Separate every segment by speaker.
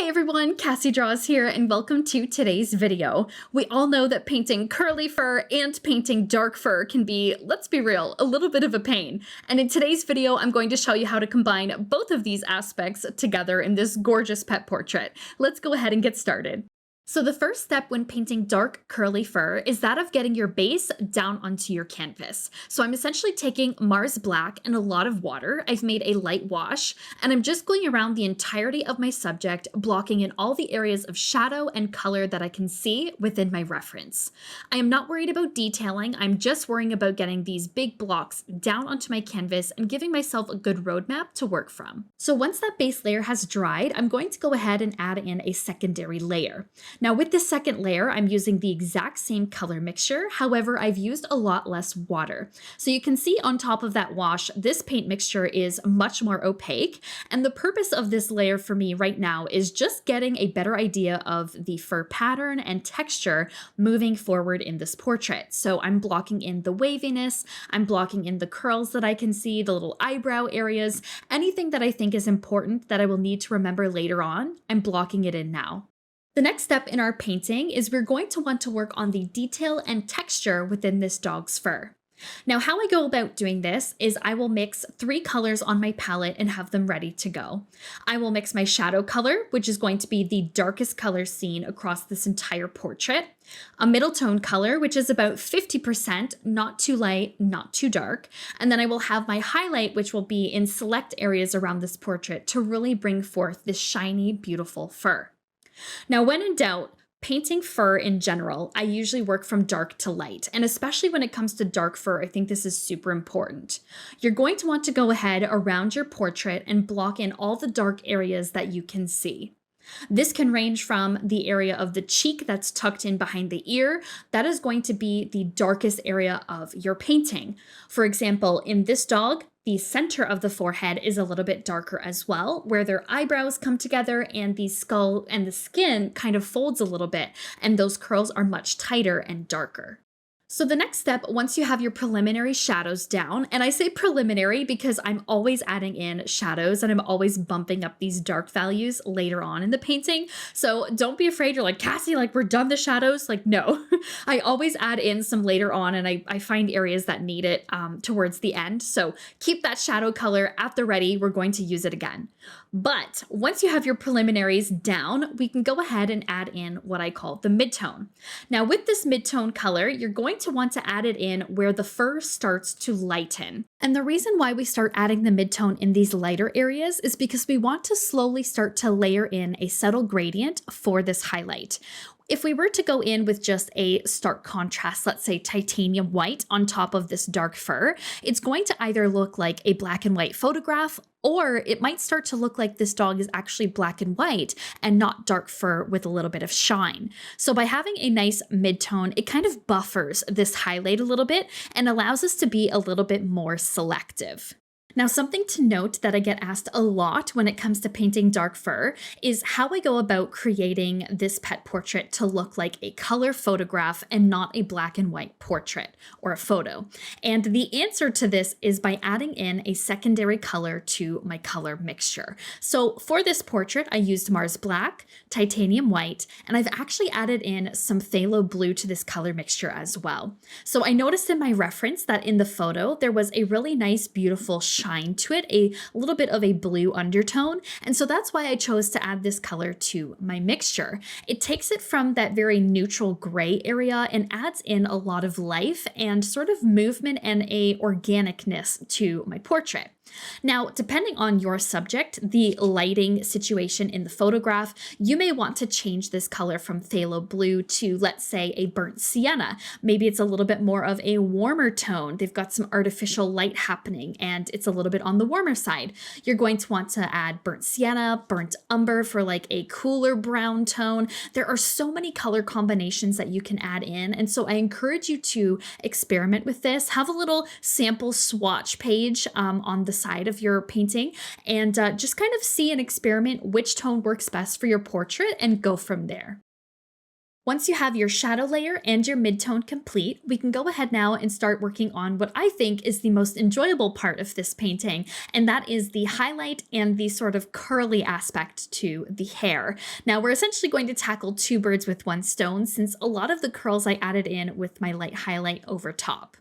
Speaker 1: Hey everyone, Cassie Draws here and welcome to today's video. We all know that painting curly fur and painting dark fur can be, let's be real, a little bit of a pain. And in today's video, I'm going to show you how to combine both of these aspects together in this gorgeous pet portrait. Let's go ahead and get started. So the first step when painting dark curly fur is that of getting your base down onto your canvas. So I'm essentially taking Mars Black and a lot of water. I've made a light wash and I'm just going around the entirety of my subject, blocking in all the areas of shadow and color that I can see within my reference. I am not worried about detailing. I'm just worrying about getting these big blocks down onto my canvas and giving myself a good roadmap to work from. So once that base layer has dried, I'm going to go ahead and add in a secondary layer. Now with this second layer, I'm using the exact same color mixture. However, I've used a lot less water. So you can see on top of that wash, this paint mixture is much more opaque. And the purpose of this layer for me right now is just getting a better idea of the fur pattern and texture moving forward in this portrait. So I'm blocking in the waviness, I'm blocking in the curls that I can see, the little eyebrow areas, anything that I think is important that I will need to remember later on, I'm blocking it in now. The next step in our painting is we're going to want to work on the detail and texture within this dog's fur. Now, how I go about doing this is I will mix 3 colors on my palette and have them ready to go. I will mix my shadow color, which is going to be the darkest color seen across this entire portrait, a middle tone color, which is about 50%, not too light, not too dark, and then I will have my highlight, which will be in select areas around this portrait to really bring forth this shiny, beautiful fur. Now, when in doubt, painting fur in general, I usually work from dark to light. And especially when it comes to dark fur, I think this is super important. You're going to want to go ahead around your portrait and block in all the dark areas that you can see. This can range from the area of the cheek that's tucked in behind the ear. That is going to be the darkest area of your painting. For example, in this dog, the center of the forehead is a little bit darker as well, where their eyebrows come together and the skull and the skin kind of folds a little bit, and those curls are much tighter and darker. So the next step, once you have your preliminary shadows down, and I say preliminary because I'm always adding in shadows and I'm always bumping up these dark values later on in the painting. So don't be afraid. You're like, Cassie, like we're done the shadows. Like, no, I always add in some later on and I find areas that need it towards the end. So keep that shadow color at the ready. We're going to use it again. But once you have your preliminaries down, we can go ahead and add in what I call the midtone. Now with this midtone color, you're going to want to add it in where the fur starts to lighten. And the reason why we start adding the midtone in these lighter areas is because we want to slowly start to layer in a subtle gradient for this highlight. If we were to go in with just a stark contrast, let's say titanium white on top of this dark fur, it's going to either look like a black and white photograph, or it might start to look like this dog is actually black and white and not dark fur with a little bit of shine. So by having a nice midtone, it kind of buffers this highlight a little bit and allows us to be a little bit more selective. Now, something to note that I get asked a lot when it comes to painting dark fur is how I go about creating this pet portrait to look like a color photograph and not a black and white portrait or a photo. And the answer to this is by adding in a secondary color to my color mixture. So for this portrait, I used Mars Black, titanium white, and I've actually added in some phthalo blue to this color mixture as well. So I noticed in my reference that in the photo, there was a really nice, beautiful shine to it, a little bit of a blue undertone. And so that's why I chose to add this color to my mixture. It takes it from that very neutral gray area and adds in a lot of life and sort of movement and a organicness to my portrait. Now, depending on your subject, the lighting situation in the photograph, you may want to change this color from phthalo blue to, let's say, a burnt sienna. Maybe it's a little bit more of a warmer tone. They've got some artificial light happening and it's a little bit on the warmer side. You're going to want to add burnt sienna, burnt umber for like a cooler brown tone. There are so many color combinations that you can add in. And so I encourage you to experiment with this. Have a little sample swatch page on the side of your painting and just kind of see and experiment which tone works best for your portrait and go from there. Once you have your shadow layer and your midtone complete, we can go ahead now and start working on what I think is the most enjoyable part of this painting, and that is the highlight and the sort of curly aspect to the hair. Now, we're essentially going to tackle two birds with one stone, since a lot of the curls I added in with my light highlight over top.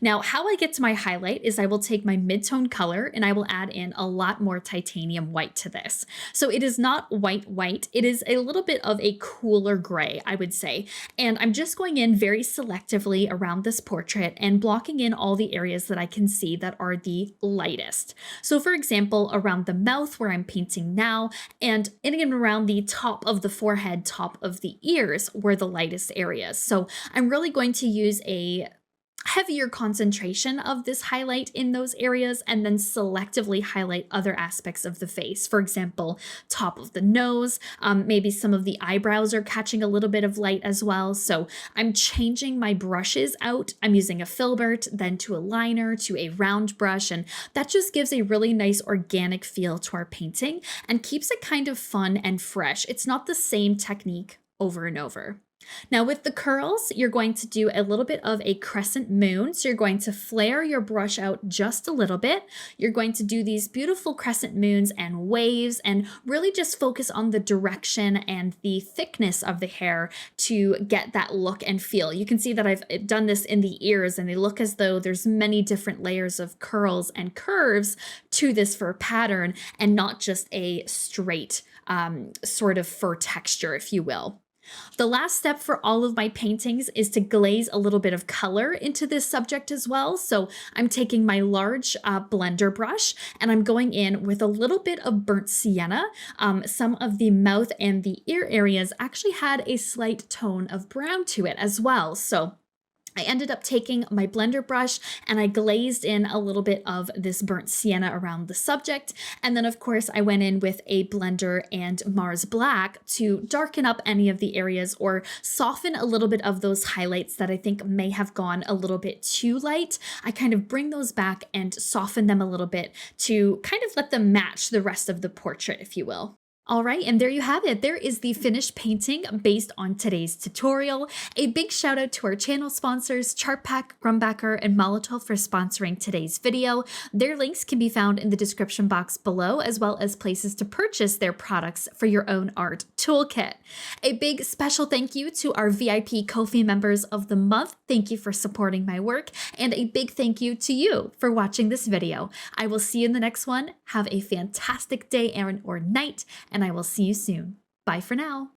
Speaker 1: Now, how I get to my highlight is I will take my midtone color and I will add in a lot more titanium white to this. So it is not white white, it is a little bit of a cooler gray, I would say. And I'm just going in very selectively around this portrait and blocking in all the areas that I can see that are the lightest. So for example, around the mouth where I'm painting now, and in and around the top of the forehead, top of the ears were the lightest areas. So I'm really going to use a heavier concentration of this highlight in those areas and then selectively highlight other aspects of the face. For example, top of the nose, maybe some of the eyebrows are catching a little bit of light as well. So I'm changing my brushes out. I'm using a filbert, then to a liner, to a round brush, and that just gives a really nice organic feel to our painting and keeps it kind of fun and fresh. It's not the same technique over and over. Now with the curls, you're going to do a little bit of a crescent moon. So you're going to flare your brush out just a little bit. You're going to do these beautiful crescent moons and waves and really just focus on the direction and the thickness of the hair to get that look and feel. You can see that I've done this in the ears and they look as though there's many different layers of curls and curves to this fur pattern and not just a straight sort of fur texture, if you will. The last step for all of my paintings is to glaze a little bit of color into this subject as well. So I'm taking my large blender brush and I'm going in with a little bit of burnt sienna. Some of the mouth and the ear areas actually had a slight tone of brown to it as well. So I ended up taking my blender brush and I glazed in a little bit of this burnt sienna around the subject. And then of course I went in with a blender and Mars Black to darken up any of the areas or soften a little bit of those highlights that I think may have gone a little bit too light. I kind of bring those back and soften them a little bit to kind of let them match the rest of the portrait, if you will. All right, and there you have it. There is the finished painting based on today's tutorial. A big shout out to our channel sponsors, Chartpak, Grumbacher, and Molotov for sponsoring today's video. Their links can be found in the description box below, as well as places to purchase their products for your own art toolkit. A big special thank you to our VIP Ko-fi members of the month. Thank you for supporting my work, and a big thank you to you for watching this video. I will see you in the next one. Have a fantastic day or night, and I will see you soon. Bye for now.